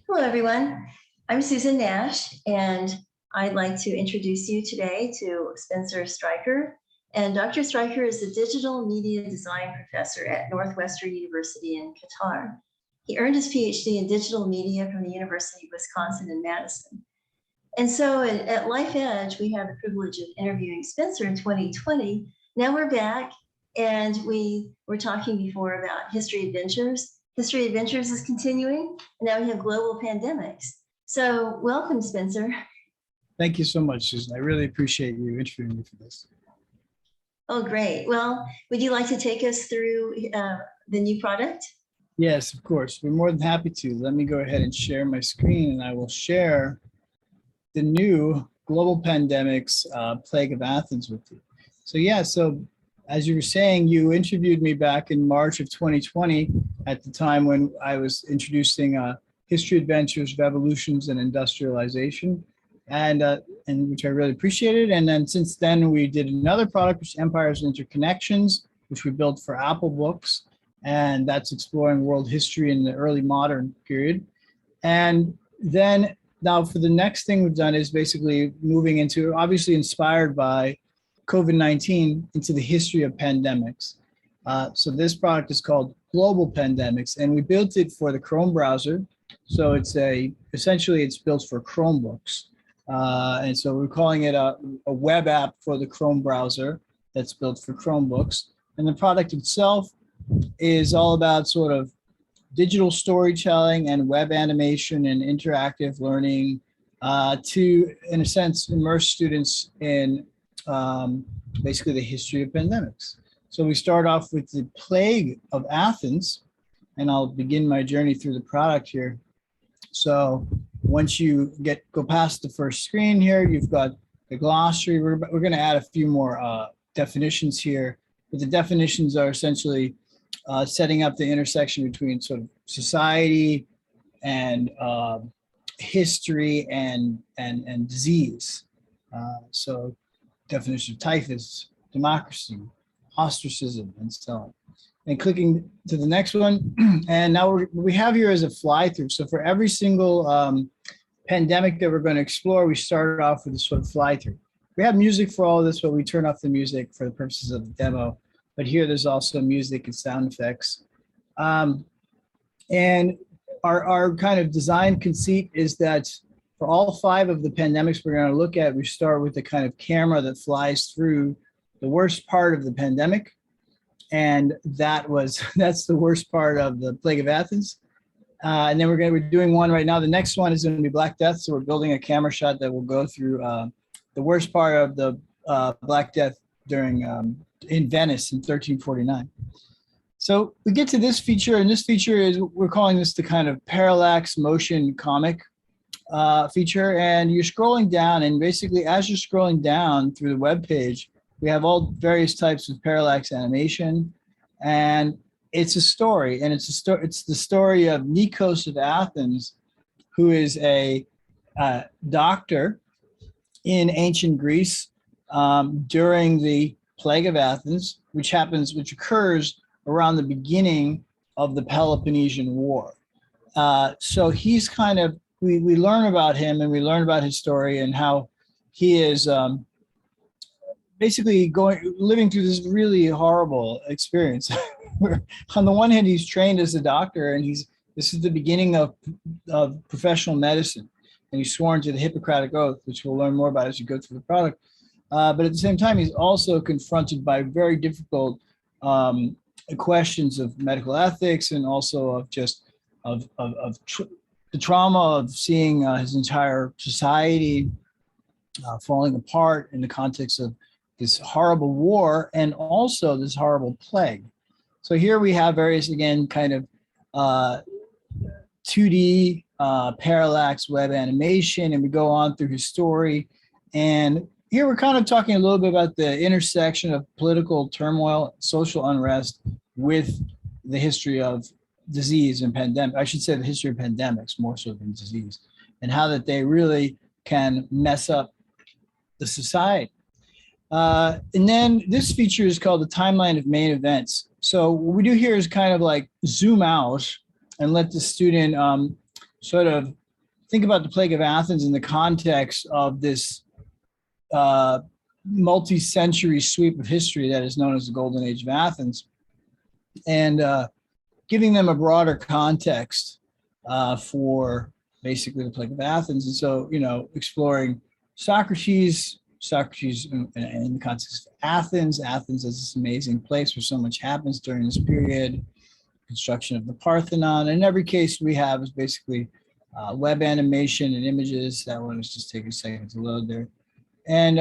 Hello, everyone. I'm Susan Nash, and I'd like to introduce you today to Spencer Stryker. And Dr. Stryker is a digital media design professor at Northwestern University in Qatar. He earned his PhD in digital media from the University of Wisconsin in Madison. And so at Life Edge, we had the privilege of interviewing Spencer in 2020. Now we're back, and we were talking before about history adventures. History Adventures is continuing, and now we have global pandemics. So welcome, Spencer. Thank you so much, Susan. I really appreciate you interviewing me for this. Oh, great. Well, would you like to take us through the new product? Yes, of course. We're more than happy to. Let me go ahead and share my screen, and I will share the new global pandemics plague of Athens with you. So as you were saying, you interviewed me back in March of 2020 at the time when I was introducing history adventures, revolutions, and industrialization, and which I really appreciated. And then since then, we did another product, which is Empires and Interconnections, which we built for Apple Books, and that's exploring world history in the early modern period. And then now for the next thing we've done is basically moving into, obviously inspired by COVID-19, into the history of pandemics. So this product is called Global Pandemics, and we built it for the Chrome browser. So essentially it's built for Chromebooks. And so we're calling it a web app for the Chrome browser that's built for Chromebooks. And the product itself is all about sort of digital storytelling and web animation and interactive learning to, in a sense, immerse students in basically the history of pandemics. So we start off with the plague of Athens, and I'll begin my journey through the product here. So once you go past the first screen here, you've got the glossary. We're going to add a few more definitions here, but the definitions are essentially setting up the intersection between sort of society and history and disease. So definition of typhus, democracy, ostracism, and so on. And clicking to the next one, and now what we have here is a fly-through. So for every single pandemic that we're going to explore, we started off with a sort of fly-through. We have music for all of this, but we turn off the music for the purposes of the demo. But here there's also music and sound effects. And our kind of design conceit is that for all 5 of the pandemics we're going to look at, we start with the kind of camera that flies through the worst part of the pandemic. And that's the worst part of the Plague of Athens. And then we're doing one right now. The next one is going to be Black Death. So we're building a camera shot that will go through the worst part of the Black Death during in Venice in 1349. So we get to this feature, and this feature is, we're calling this the kind of parallax motion comic feature. And you're scrolling down, and basically as you're scrolling down through the web page, we have all various types of parallax animation, and it's a story, and it's the story of Nikos of Athens, who is a doctor in ancient Greece during the Plague of Athens, which occurs around the beginning of the Peloponnesian War. So he's kind of, we learn about him, and we learn about his story and how he is basically living through this really horrible experience. On the one hand, he's trained as a doctor, and this is the beginning of professional medicine, and he's sworn to the Hippocratic Oath, which we'll learn more about as you go through the product. But at the same time, he's also confronted by very difficult questions of medical ethics, and also of just the trauma of seeing his entire society falling apart in the context of this horrible war and also this horrible plague. So here we have various, again, kind of 2D parallax web animation, and we go on through his story. And here we're kind of talking a little bit about the intersection of political turmoil, social unrest with the history of disease and pandemic. I should say the history of pandemics more so than disease, and how that they really can mess up the society. And then this feature is called the timeline of main events. So what we do here is kind of like zoom out and let the student sort of think about the Plague of Athens in the context of this multi-century sweep of history that is known as the Golden Age of Athens, and giving them a broader context for basically the Plague of Athens. And so, exploring Socrates in the context of Athens as this amazing place where so much happens during this period, construction of the Parthenon. In every case we have is basically web animation and images. That one is just taking a second to load there. And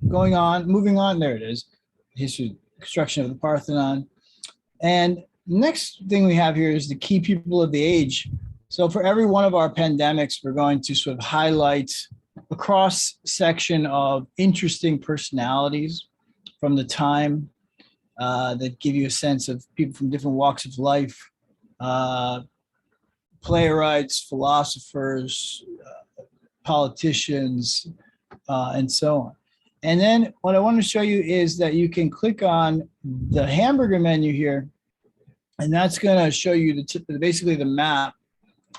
moving on, there it is, history, construction of the Parthenon. And next thing we have here is the key people of the age. So for every one of our pandemics, we're going to sort of highlight a cross section of interesting personalities from the time that give you a sense of people from different walks of life, playwrights, philosophers, politicians, and so on. And then what I want to show you is that you can click on the hamburger menu here, and that's going to show you basically the map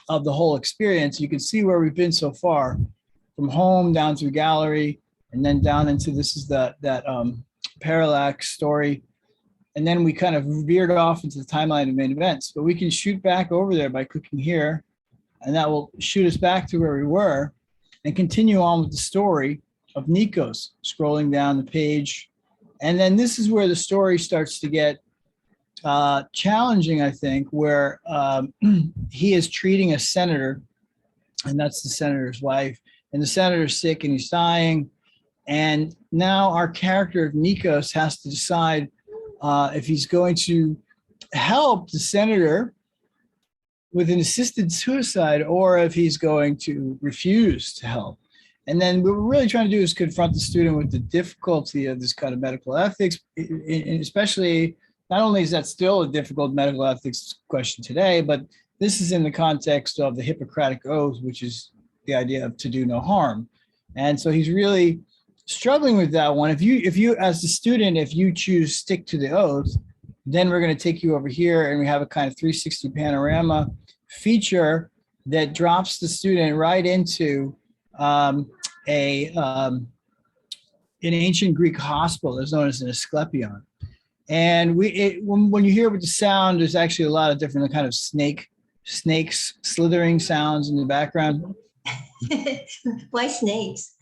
of the whole experience. You can see where we've been so far, from home down through gallery, and then down into this is that Parallax story. And then we kind of veered off into the timeline of main events. But we can shoot back over there by clicking here, and that will shoot us back to where we were and continue on with the story of Nikos, scrolling down the page. And then this is where the story starts to get challenging, I think, where he is treating a senator, and that's the senator's wife. And the senator's sick and he's dying. And now our character of Nikos has to decide if he's going to help the senator with an assisted suicide or if he's going to refuse to help. And then what we're really trying to do is confront the student with the difficulty of this kind of medical ethics, and especially, not only is that still a difficult medical ethics question today, but this is in the context of the Hippocratic Oath, which is the idea of to do no harm. And so he's really struggling with that one. If you as the student, if you choose stick to the oath, then we're going to take you over here, and we have a kind of 360 panorama feature that drops the student right into an ancient Greek hospital that's known as an Asclepion. And when you hear with the sound, there's actually a lot of different kind of snakes slithering sounds in the background. Why snakes?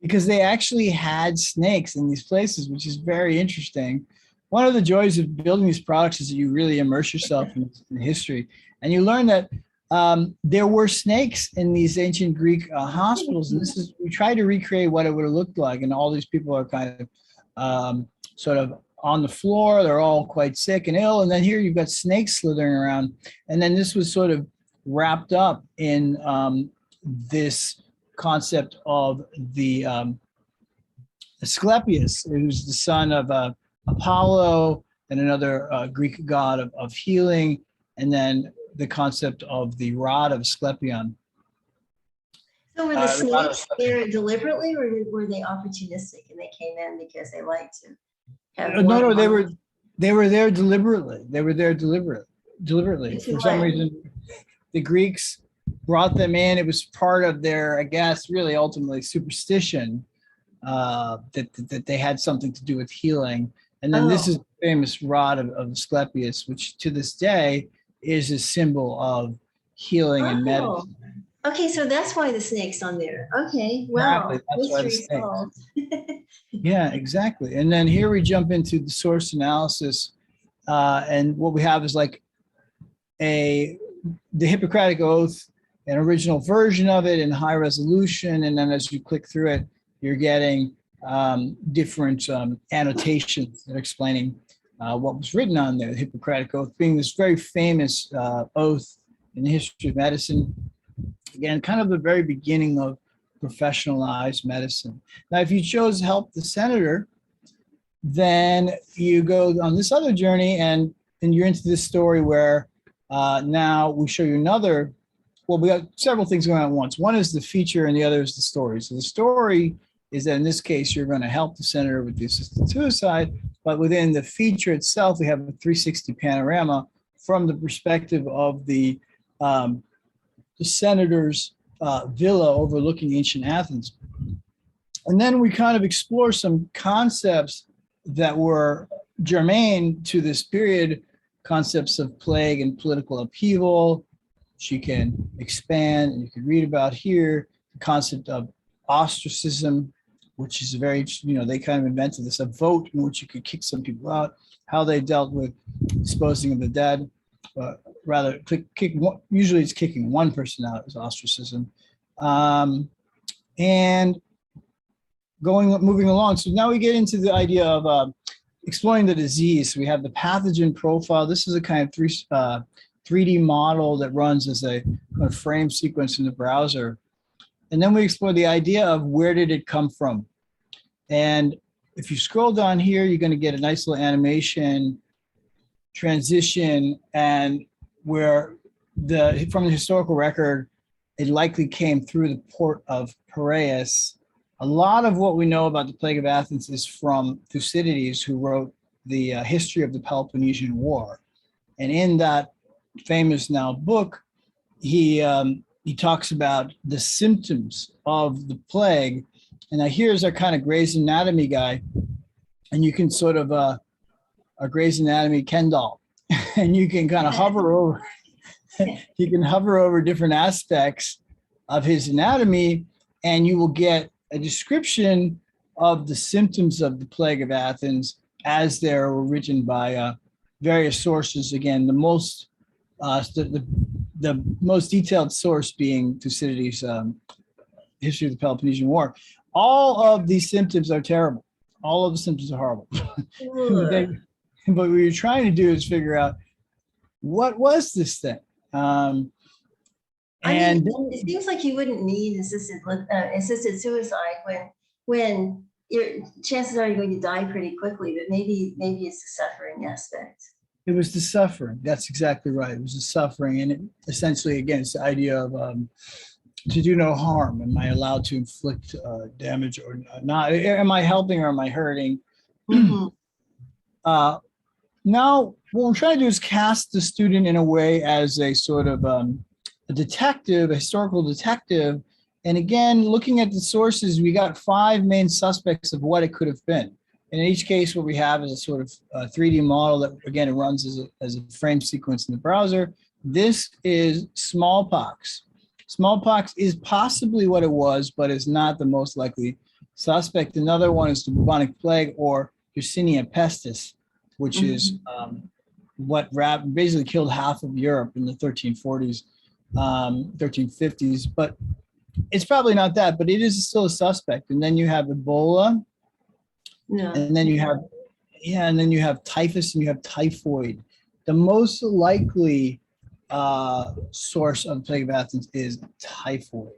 Because they actually had snakes in these places, which is very interesting. One of the joys of building these products is that you really immerse yourself in history, and you learn that there were snakes in these ancient Greek hospitals, and we try to recreate what it would have looked like. And all these people are kind of sort of on the floor. They're all quite sick and ill, and then here you've got snakes slithering around. And then this was sort of wrapped up in this concept of the Asclepius, who's the son of Apollo and another Greek god of healing, and then the concept of the rod of Asclepion. So were the snakes there deliberately, or were they opportunistic and they came in because they liked to have No, they were there deliberately. They were there deliberately. For some reason, the Greeks brought them in. It was part of their, I guess, really ultimately superstition that they had something to do with healing. And then this is the famous rod of Asclepius, which to this day is a symbol of healing and medicine. Okay, so that's why the snake's on there. Okay, wow. Mystery solved. Yeah, exactly. And then here we jump into the source analysis. And what we have is like the Hippocratic Oath, an original version of it in high resolution. And then as you click through it, you're getting different annotations that are explaining what was written on there. The Hippocratic Oath being this very famous oath in the history of medicine. Again, kind of the very beginning of professionalized medicine. Now, if you chose help the senator, then you go on this other journey, and you're into this story where now we show you another. Well, we got several things going on at once. One is the feature, and the other is the story. So the story is that in this case, you're going to help the senator with the assisted suicide, but within the feature itself, we have a 360 panorama from the perspective of the the senator's villa overlooking ancient Athens. And then we kind of explore some concepts that were germane to this period, concepts of plague and political upheaval. She can expand, and you can read about here, the concept of ostracism, which is very, they kind of invented this, a vote in which you could kick some people out, how they dealt with disposing of the dead, rather, usually it's kicking one person out is ostracism. And moving along. So now we get into the idea of exploring the disease. So we have the pathogen profile. This is a kind of 3D model that runs as a kind of frame sequence in the browser. And then we explore the idea of where did it come from? And if you scroll down here, you're going to get a nice little animation transition, and where from the historical record, it likely came through the port of Piraeus. A lot of what we know about the Plague of Athens is from Thucydides, who wrote the history of the Peloponnesian War. And in that famous now book, he talks about the symptoms of the plague. And now here's our kind of Grey's Anatomy guy. And you can sort of, a Grey's Anatomy Ken doll. And you can kind of hover over, you can hover over different aspects of his anatomy, and you will get a description of the symptoms of the Plague of Athens as they're originated by various sources. Again, the most detailed source being Thucydides' history of the Peloponnesian War. All of these symptoms are terrible. All of the symptoms are horrible. But what you're trying to do is figure out, what was this thing? It seems like you wouldn't need assisted suicide when your chances are you're going to die pretty quickly, but maybe it's the suffering aspect. It was the suffering. That's exactly right. It was the suffering. And it, essentially, again, it's the idea of to do no harm. Am I allowed to inflict damage or not? Am I helping or am I hurting? Mm-hmm. Now, what we're trying to do is cast the student in a way as a sort of a detective, a historical detective. And again, looking at the sources, we got 5 main suspects of what it could have been. In each case, what we have is a sort of 3D model that, again, it runs as a frame sequence in the browser. This is smallpox. Smallpox is possibly what it was, but is not the most likely suspect. Another one is the bubonic plague, or Yersinia pestis, which is what basically killed half of Europe in the 1340s, 1350s. But it's probably not that, but it is still a suspect. And then you have Ebola. Yeah. And then you have typhus and you have typhoid. The most likely source of the Plague of Athens is typhoid.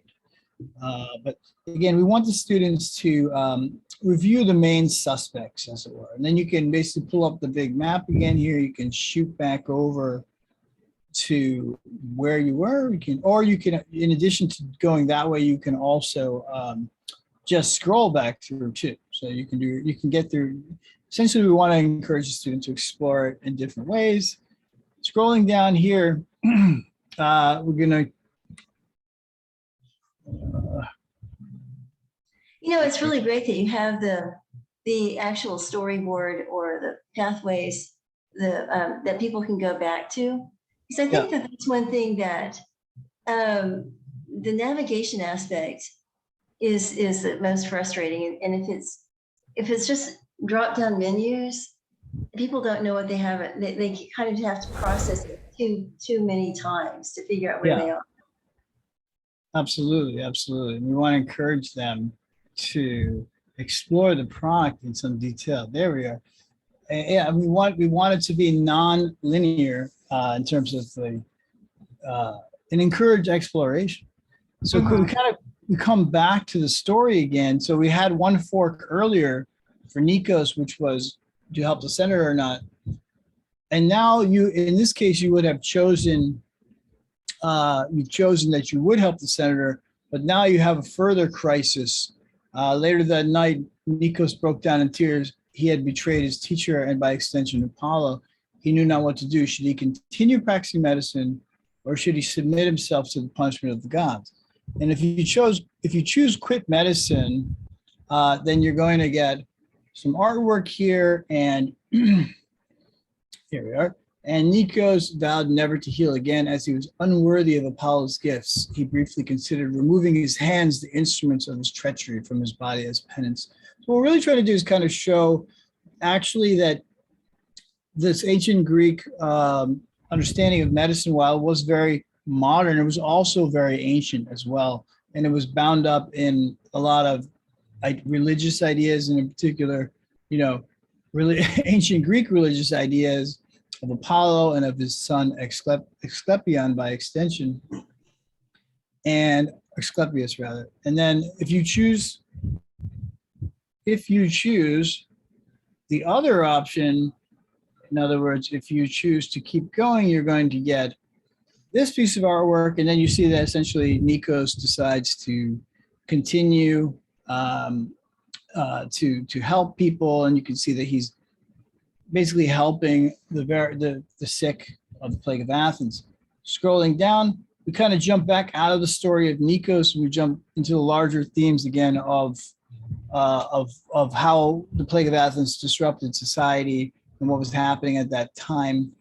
But again, we want the students to review the main suspects, as it were. And then you can basically pull up the big map again here. You can shoot back over to where you were. You can, in addition to going that way, you can also just scroll back through too. So you can get through. Essentially, we want to encourage the student to explore it in different ways. Scrolling down here, we're gonna. It's really great that you have the actual storyboard or the pathways that people can go back to. Because I think that that's one thing that the navigation aspect is the most frustrating. And if it's just drop down menus, people don't know what they have. They kind of have to process it too many times to figure out where they are. Absolutely. And we want to encourage them to explore the product in some detail. There we are. And we want it to be non-linear in terms of and encourage exploration. So we come back to the story again. So we had one fork earlier for Nikos, which was to help the senator or not. And now in this case, you would have chosen that you would help the senator, but now you have a further crisis. Later that night, Nikos broke down in tears. He had betrayed his teacher and by extension, Apollo. He knew not what to do. Should he continue practicing medicine or should he submit himself to the punishment of the gods? And if you choose quit medicine, then you're going to get some artwork here, and here we are. And Nikos vowed never to heal again, as he was unworthy of Apollo's gifts. He briefly considered removing his hands, the instruments of his treachery, from his body as penance. So what we're really trying to do is kind of show actually that this ancient Greek understanding of medicine, while it was very modern, it was also very ancient as well. And it was bound up in a lot of religious ideas, and in particular, really ancient Greek religious ideas of Apollo and of his son Asclepion by extension, and Asclepius rather. And then if you choose the other option, in other words, if you choose to keep going, you're going to get this piece of artwork, and then you see that essentially Nikos decides to continue to help people, and you can see that he's basically helping the sick of the plague of Athens. Scrolling down, we kind of jump back out of the story of Nikos, and we jump into the larger themes again of how the plague of Athens disrupted society and what was happening at that time.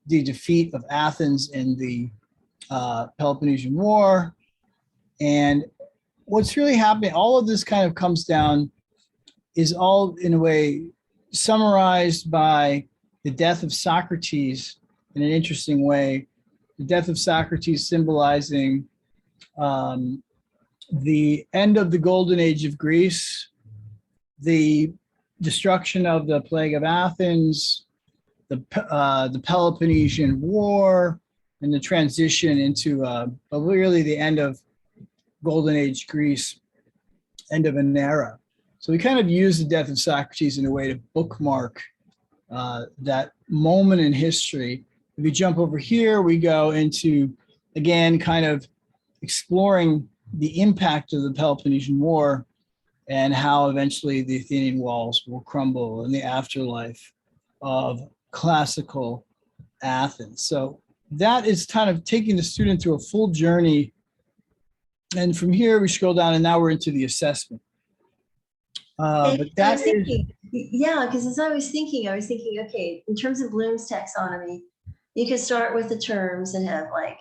The defeat of Athens in the Peloponnesian War, and what's really happening. All of this kind of comes down, is all in a way summarized by the death of Socrates in an interesting way. The death of Socrates symbolizing the end of the golden age of Greece, the destruction of the plague of Athens, the Peloponnesian War, and the transition into really the end of golden age Greece, end of an era. So we kind of use the death of Socrates in a way to bookmark that moment in history. If you jump over here, we go into, again, kind of exploring the impact of the Peloponnesian War and how eventually the Athenian walls will crumble in the afterlife of classical Athens. So that is kind of taking the student through a full journey. And from here, we scroll down, and now we're into the assessment. But that is, yeah, because as I was thinking, okay, in terms of Bloom's taxonomy, you could start with the terms and have like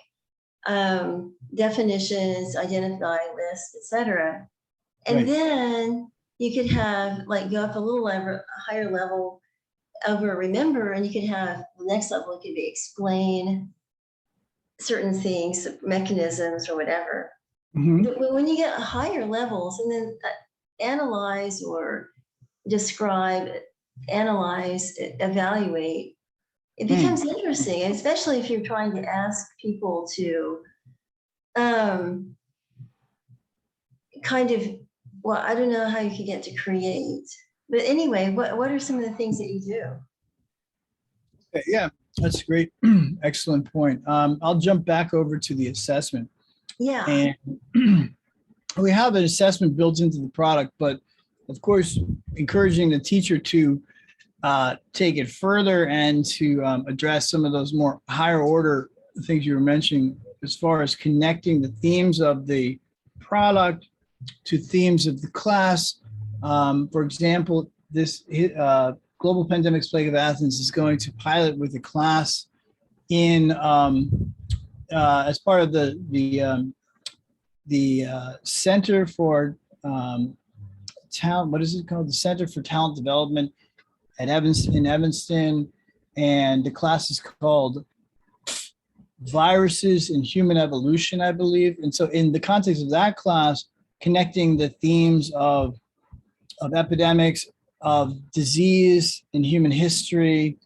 definitions, identifying lists, etc. And right. Then you could have like go up a little level, a higher level over remember, and you could have the next level, it could be explain certain things, mechanisms or whatever. Mm-hmm. But when you get higher levels, and then analyze or describe, analyze, evaluate, it becomes interesting, especially if you're trying to ask people to kind of, well, I don't know how you could get to create. But anyway, what are some of the things that you do? Yeah, that's a great, excellent point. I'll jump back over to the assessment. Yeah. And we have an assessment built into the product, but of course, encouraging the teacher to take it further and to address some of those more higher order things you were mentioning as far as connecting the themes of the product to themes of the class. For example, this Global Pandemics Plague of Athens is going to pilot with a class in as part of the Center for Talent. What is it called? The Center for Talent Development at Evanston, and the class is called Viruses in Human Evolution, I believe. And so, in the context of that class, connecting the themes of epidemics, of disease in human history,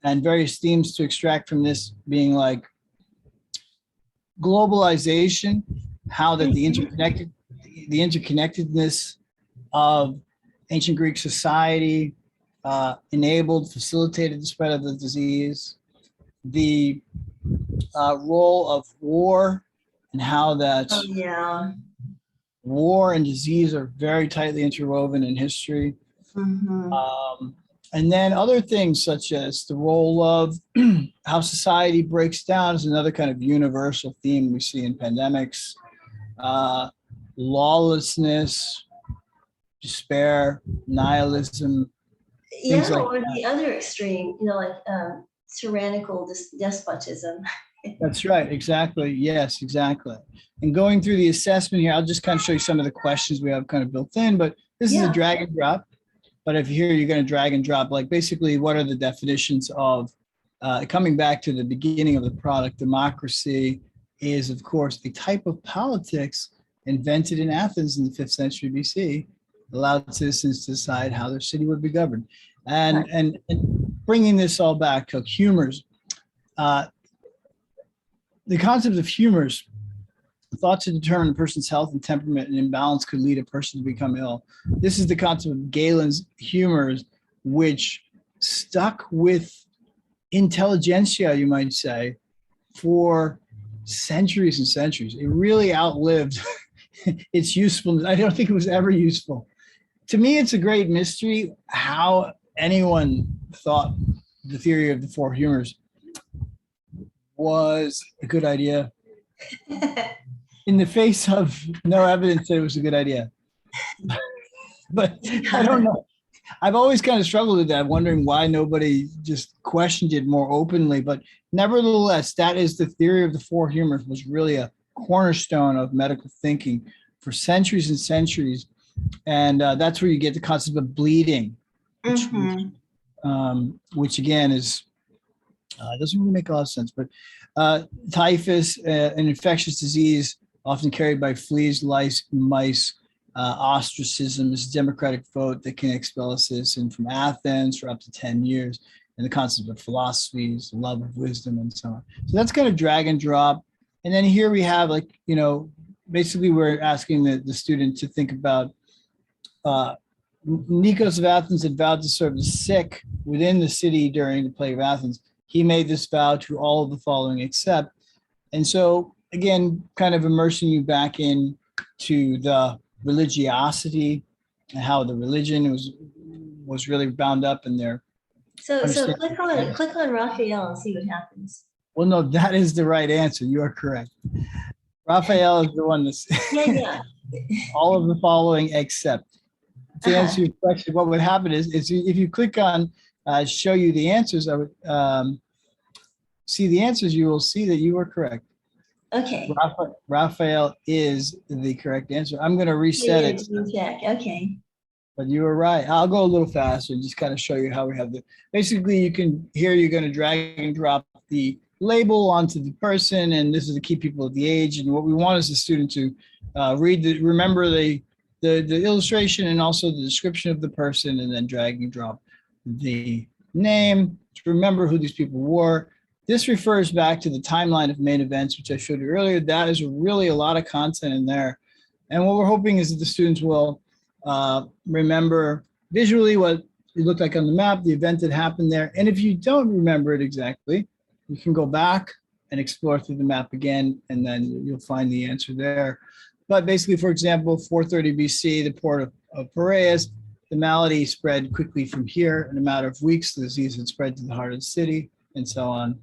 and various themes to extract from this being like globalization, how that the interconnectedness of ancient Greek society enabled, facilitated the spread of the disease, the role of war, and how that war and disease are very tightly interwoven in history. Mm-hmm. And then other things such as the role of how society breaks down is another kind of universal theme we see in pandemics. Lawlessness, despair, nihilism, things Yeah, like or that. the other extreme, like tyrannical despotism. That's right, exactly. Yes, exactly. And going through the assessment here, I'll just kind of show you some of the questions we have kind of built in, but this is a Yeah. drag and drop. But if here you're going to drag and drop, like basically what are the definitions of coming back to the beginning of the product? Democracy is, of course, a type of politics invented in Athens in the 5th century BC, allowed citizens to decide how their city would be governed. And bringing this all back to humors, uh, the concept of humors, thought to determine a person's health and temperament and imbalance could lead a person to become ill. This is the concept of Galen's humors, which stuck with intelligentsia, you might say, for centuries and centuries. It really outlived its usefulness. I don't think it was ever useful. To me, it's a great mystery how anyone thought the theory of the four humors was a good idea in the face of no evidence that it was a good idea. But I don't know. I've always kind of struggled with that, wondering why nobody just questioned it more openly. But nevertheless, that is the theory of the four humors, was really a cornerstone of medical thinking for centuries and centuries. And that's where you get the concept of bleeding, which again is, doesn't really make a lot of sense, but typhus, an infectious disease often carried by fleas, lice, mice. Ostracism is a democratic vote that can expel a citizen from Athens for up to 10 years. And the concept of philosophies, love of wisdom, and so on. So that's kind of drag and drop. And then here we have, like, basically we're asking the student to think about Nikos of Athens had vowed to serve the sick within the city during the plague of Athens. He made this vow to all of the following except. And so, again, kind of immersing you back in to the religiosity and how the religion was really bound up in there. So click on Raphael and see what happens. Well, no, that is the right answer. You are correct. Raphael is the one that's yeah. all of the following except. To answer your question, what would happen is if you click on show you the answers, I would see the answers, you will see that you are correct. Okay. Raphael is the correct answer. I'm going to reset it. Okay. But you were right. I'll go a little faster and just kind of show you how we have the, basically you can, here you're going to drag and drop the label onto the person, and this is to keep people at the age. And what we want is the student to remember the illustration and also the description of the person, and then drag and drop the name to remember who these people were. This refers back to the timeline of main events, which I showed you earlier. That is really a lot of content in there. And what we're hoping is that the students will remember visually what it looked like on the map, the event that happened there. And if you don't remember it exactly, you can go back and explore through the map again, and then you'll find the answer there. But basically, for example, 430 BC, the port of Piraeus, the malady spread quickly from here. In a matter of weeks, the disease had spread to the heart of the city, and so on.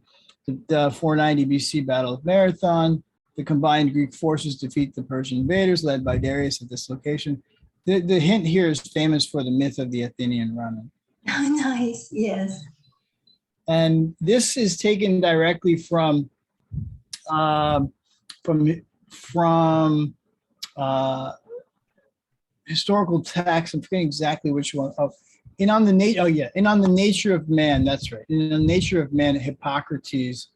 The 490 BC Battle of Marathon, the combined Greek forces defeat the Persian invaders led by Darius at this location. The hint here is famous for the myth of the Athenian ramen. Oh, nice. Yes. And this is taken directly from historical texts. I'm forgetting exactly which one. In on the nature of man. That's right. In the nature of man, Hippocrates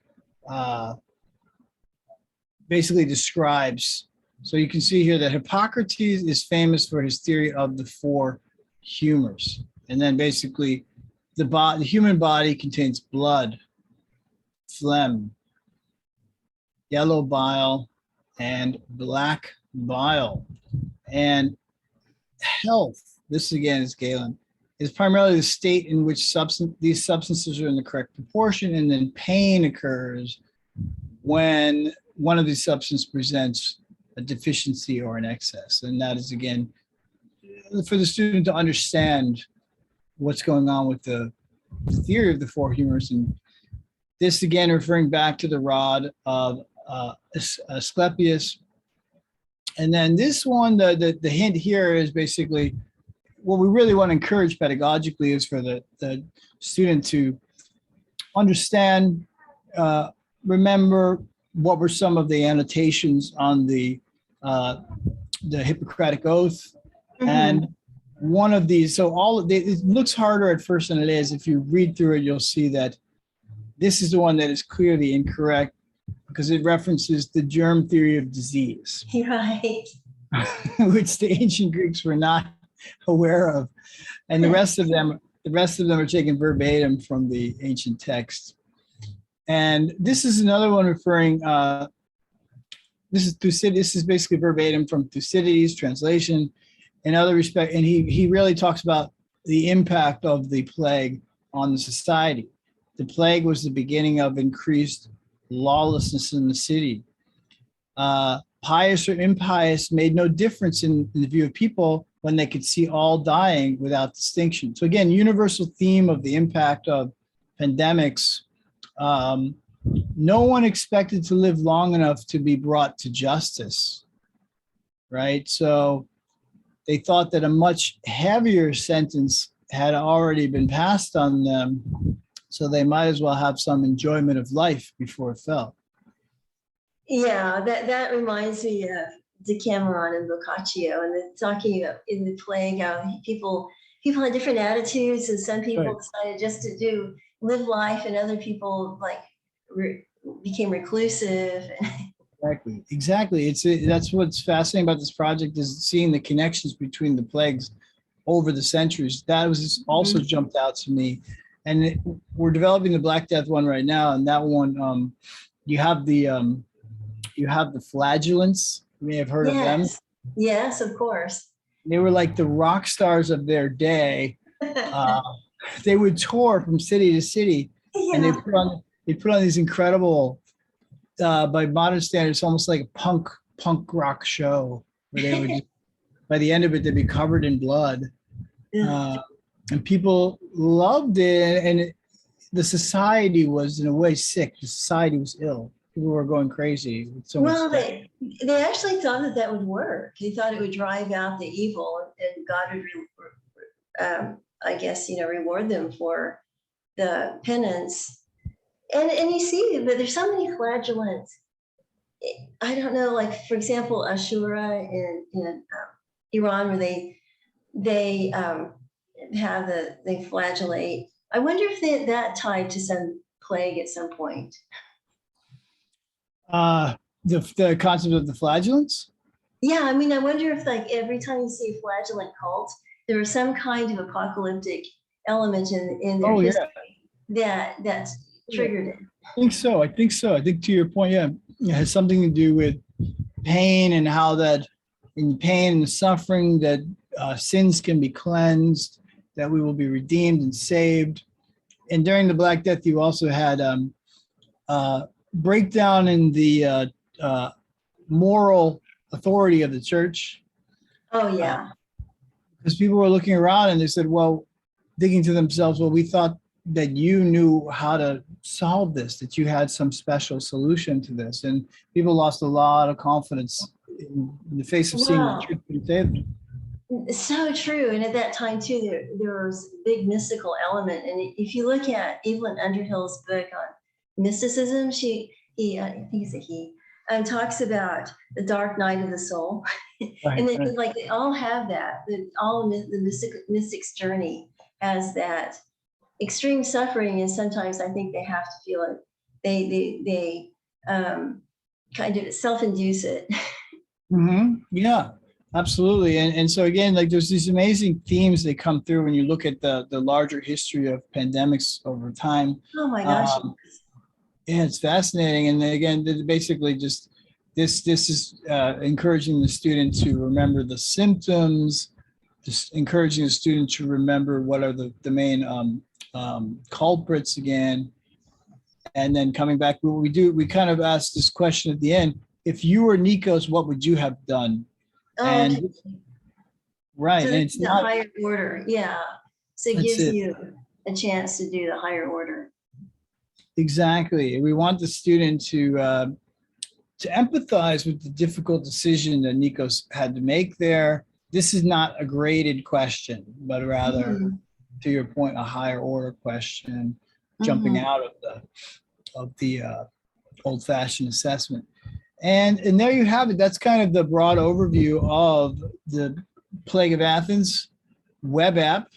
basically describes. So you can see here that Hippocrates is famous for his theory of the four humors, and then basically the human body contains blood, phlegm, yellow bile, and black bile. And health, this again is Galen, is primarily the state in which these substances are in the correct proportion, and then pain occurs when one of these substances presents a deficiency or an excess. And that is, again, for the student to understand what's going on with the theory of the four humors. And this again referring back to the rod of Asclepius. And then this one, the hint here is basically what we really want to encourage pedagogically is for the student to understand, remember what were some of the annotations on the Hippocratic Oath. Mm-hmm. And one of these, so it looks harder at first than it is. If you read through it, you'll see that this is the one that is clearly incorrect because it references the germ theory of disease. Right. Which the ancient Greeks were not aware of. And the rest of them are taken verbatim from the ancient text. And this is another one referring, this is basically verbatim from Thucydides' translation. In other respect, and he really talks about the impact of the plague on the society. The plague was the beginning of increased lawlessness in the city. Pious or impious made no difference in the view of people when they could see all dying without distinction. So again, universal theme of the impact of pandemics. No one expected to live long enough to be brought to justice, right? So they thought that a much heavier sentence had already been passed on them, so they might as well have some enjoyment of life before it fell. Yeah, that reminds me of Decameron and Boccaccio, and talking about in the plague how people had different attitudes, and some people decided just to live life, and other people became reclusive. Exactly. That's what's fascinating about this project is seeing the connections between the plagues over the centuries. That was also jumped out to me. And we're developing the Black Death one right now, and that one you have the flagellants. You may have heard of them. Yes, of course. They were like the rock stars of their day. They would tour from city to city, and they put on these incredible, by modern standards, almost like a punk rock show, where they would just, by the end of it, they'd be covered in blood, and people loved it. And the society was in a way sick. The society was ill. People were going crazy. Well, they actually thought that would work. They thought it would drive out the evil, and God would, I guess, reward them for the penance. And you see, but there's so many flagellants. I don't know, like for example, Ashura in Iran, where they flagellate. I wonder if that tied to some plague at some point. The concept of the flagellants? Yeah, I mean, I wonder if every time you see a flagellant cult, there was some kind of apocalyptic element in their history that's triggered it. I think so. I think to your point, it has something to do with pain, and how that in pain and suffering that sins can be cleansed, that we will be redeemed and saved. And during the Black Death, you also had breakdown in the moral authority of the church. Oh, yeah. Because people were looking around and they said, well, thinking to themselves, well, we thought that you knew how to solve this, that you had some special solution to this. And people lost a lot of confidence in the face of seeing the truth being saved. So true. And at that time, too, there was a big mystical element. And if you look at Evelyn Underhill's book on mysticism, I think it's a he, talks about the dark night of the soul. And then they all have that, all the mystic's journey has that extreme suffering, and sometimes I think they have to feel it. They kind of self-induce it. Yeah, absolutely. And so again, there's these amazing themes that come through when you look at the larger history of pandemics over time. Oh my gosh. Yeah, it's fascinating. And again, basically just this is encouraging the student to remember the symptoms, just encouraging the student to remember what are the main culprits again. And then coming back, what we do, we kind of ask this question at the end: if you were Nikos, what would you have done? Oh, and okay. Right, So and it's the not higher order, yeah. So it That's gives it. you a chance to do the higher order. Exactly. We want the student to empathize with the difficult decision that Nikos had to make there. This is not a graded question, but rather, Mhm. to your point, a higher order question, jumping Mhm. out of the old-fashioned assessment. And there you have it. That's kind of the broad overview of the Plague of Athens web app.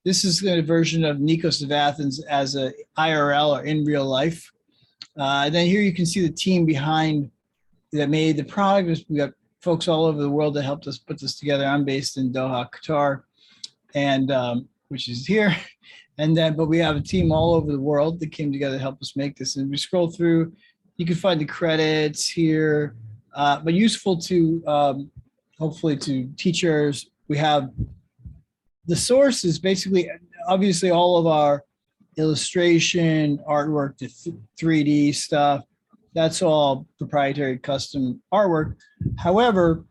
This is a version of Nikos of Athens as a IRL or in real life. And then here you can see the team behind that made the product. We got folks all over the world that helped us put this together. I'm based in Doha, Qatar, and which is here. And then, but we have a team all over the world that came together to help us make this. And we scroll through, you can find the credits here, but useful to hopefully to teachers. We have the sources, basically, obviously all of our illustration, artwork, the 3D stuff, that's all proprietary custom artwork. However,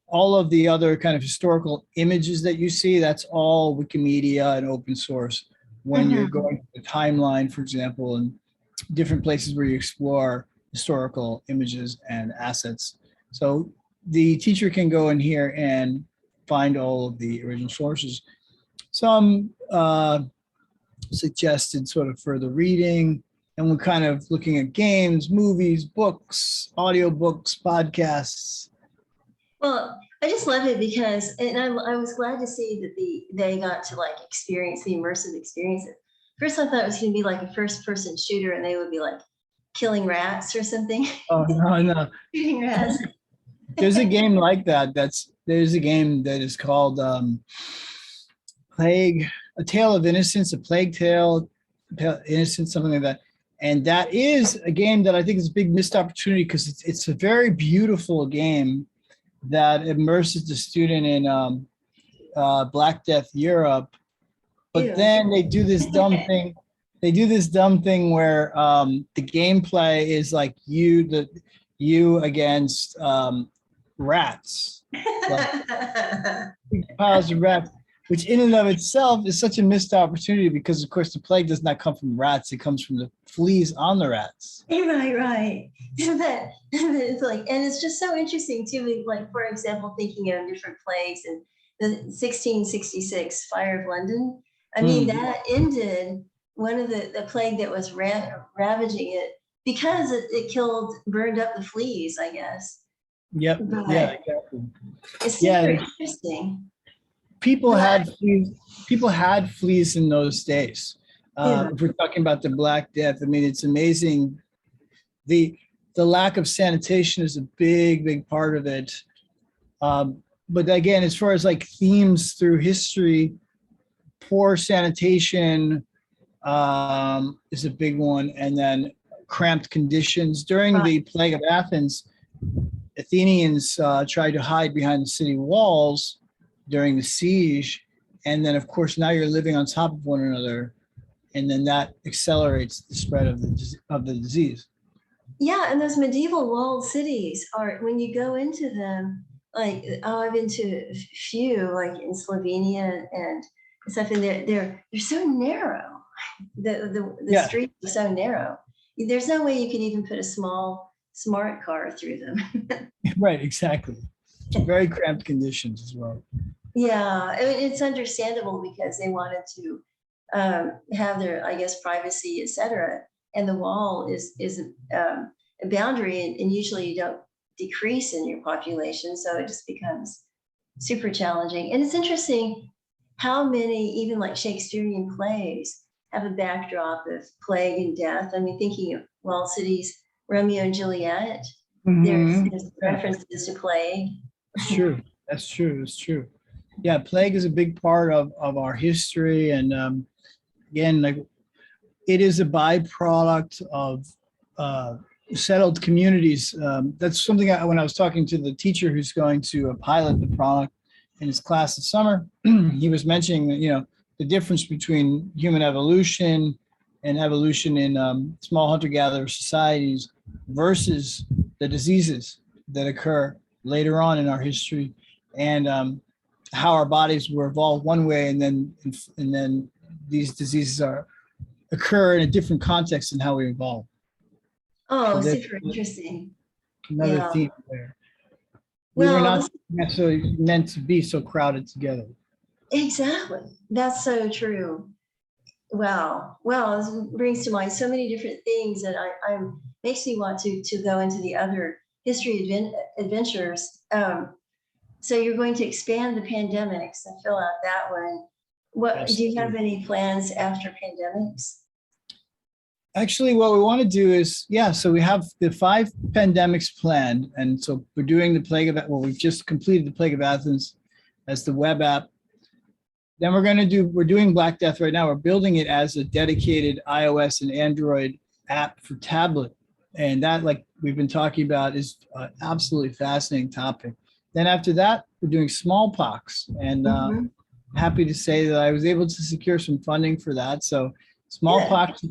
all of the other kind of historical images that you see, that's all Wikimedia and open source. When you're going to the timeline, for example, and different places where you explore historical images and assets. So the teacher can go in here and find all of the original sources. Some suggested sort of further reading, and we're kind of looking at games, movies, books, audiobooks, podcasts. Well, I just love it because, and I was glad to see that they got to like experience the immersive experience. First, I thought it was going to be like a first-person shooter, and they would be like killing rats or something. Oh no! Shooting rats. There's a game like that. There's a game that is called Plague, A Tale of Innocence, A Plague Tale, Innocence, something like that. And that is a game that I think is a big missed opportunity because it's a very beautiful game that immerses the student in Black Death Europe. But Ew. then they do this dumb thing. They do this dumb thing where the gameplay is like you against rats, like piles of rats, which in and of itself is such a missed opportunity because, of course, the plague does not come from rats; it comes from the fleas on the rats. Right. But it's like, and it's just so interesting too. Like, for example, thinking of different plagues and the 1666 fire of London. I mean, that ended one of the plague that was ravaging it because it burned up the fleas, I guess. Yep. But yeah. Exactly. it's super interesting. People had fleas. People had fleas in those days. If we're talking about the Black Death, I mean, it's amazing. The lack of sanitation is a big part of it. But again, as far as like themes through history, poor sanitation is a big one, and then cramped conditions. During the Plague of Athens, Athenians tried to hide behind the city walls during the siege, and then of course now you're living on top of one another, and then that accelerates the spread of the disease. Yeah, and those medieval walled cities are, when you go into them, like, I've been to a few, like in Slovenia and stuff, and they're so narrow. The streets are so narrow. There's no way you can even put a smart car through them. Right, exactly. Very cramped conditions as well. Yeah, I mean, it's understandable because they wanted to have their, I guess, privacy, etc. And the wall is a boundary, and usually you don't decrease in your population, so it just becomes super challenging. And it's interesting how many, even like Shakespearean plays, have a backdrop of plague and death. I mean, thinking of walled cities, Romeo and Juliet, there's references to plague. That's true. That's true. That's true. Yeah, plague is a big part of our history, and again, like, it is a byproduct of settled communities. That's something when I was talking to the teacher who's going to pilot the product in his class this summer, he was mentioning that, the difference between human evolution and evolution in small hunter-gatherer societies versus the diseases that occur later on in our history. And how our bodies were evolved one way, and then these diseases occur in a different context than how we evolve. Oh, So there's super interesting. another Yeah. theme there. We were Well, not necessarily meant to be so crowded together. exactly. That's so true. Wow. Well, this brings to mind so many different things that I makes me want to go into the other history adventures. So you're going to expand the pandemics and fill out that one. What do you have any plans after pandemics? Actually, what we want to do is, yeah, so we have the 5 pandemics planned. And so we're doing the Plague of, well, we've just completed the Plague of Athens as the web app. Then we're doing Black Death right now. We're building it as a dedicated iOS and Android app for tablet. And that, like we've been talking about, is an absolutely fascinating topic. Then after that, we're doing smallpox. And happy to say that I was able to secure some funding for that. So smallpox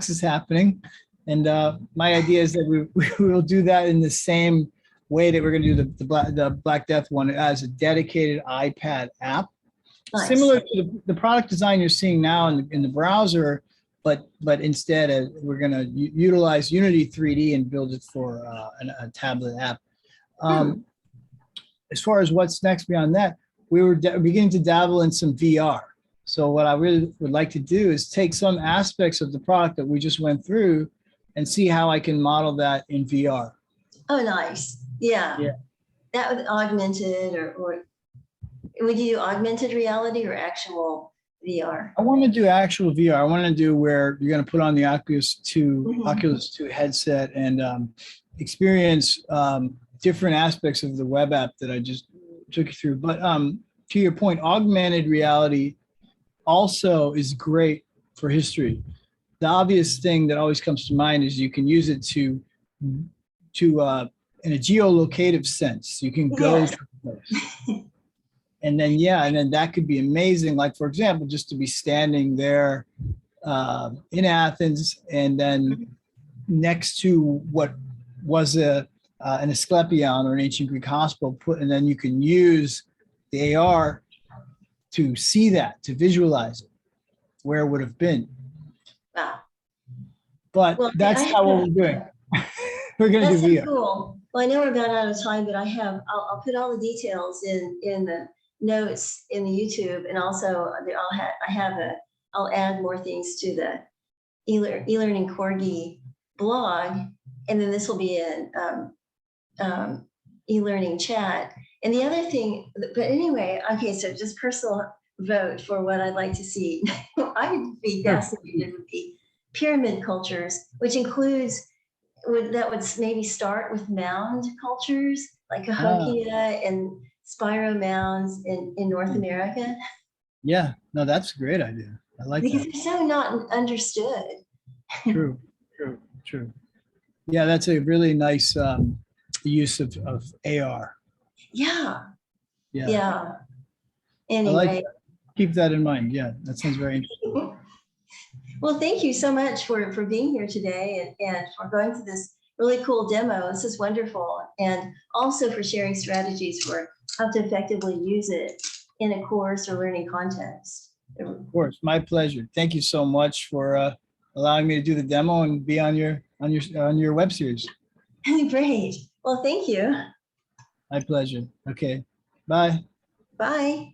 is happening. And my idea is that we will do that in the same way that we're going to do the Black Death one as a dedicated iPad app. Nice. Similar to the product design you're seeing now in the browser, but instead we're going to utilize Unity 3D and build it for a tablet app. As far as what's next beyond that, we were beginning to dabble in some VR. So what I really would like to do is take some aspects of the product that we just went through and see how I can model that in VR. Oh, nice. Yeah. That would augmented or would you do augmented reality or actual VR? I want to do actual VR. I want to do where you're going to put on the Oculus 2 headset and experience different aspects of the web app that I just took you through. But to your point, augmented reality also is great for history. The obvious thing that always comes to mind is you can use it to in a geolocative sense. You can go to a place. And then that could be amazing. Like, for example, just to be standing there in Athens and then next to what was an Asclepion or an ancient Greek hospital, and then you can use the AR to see that, to visualize it, where it would have been. Wow. But that's not what we're doing. We're going to do VR. Cool. Well, I know we're about out of time, but I'll put all the details in the notes in the YouTube, and also I'll add more things to the E-Learning Corgi blog, and then this will be an e-learning chat. And the other thing, but anyway, okay, so just personal vote for what I'd like to see. I would be fascinated with the pyramid cultures, which includes that would maybe start with mound cultures like Cahokia and Spiro mounds in North America. Yeah, no, that's a great idea. I like because that. They're so not understood. True. Yeah, that's a really nice use of AR. Yeah. I Anyway. like that. Keep that in mind. Yeah, that sounds very interesting. Well, thank you so much for being here today and for going through this really cool demo. This is wonderful. And also for sharing strategies for how to effectively use it in a course or learning context. Of course, my pleasure. Thank you so much for allowing me to do the demo and be on your web series. Great. Well, thank you. My pleasure. Okay. Bye. Bye.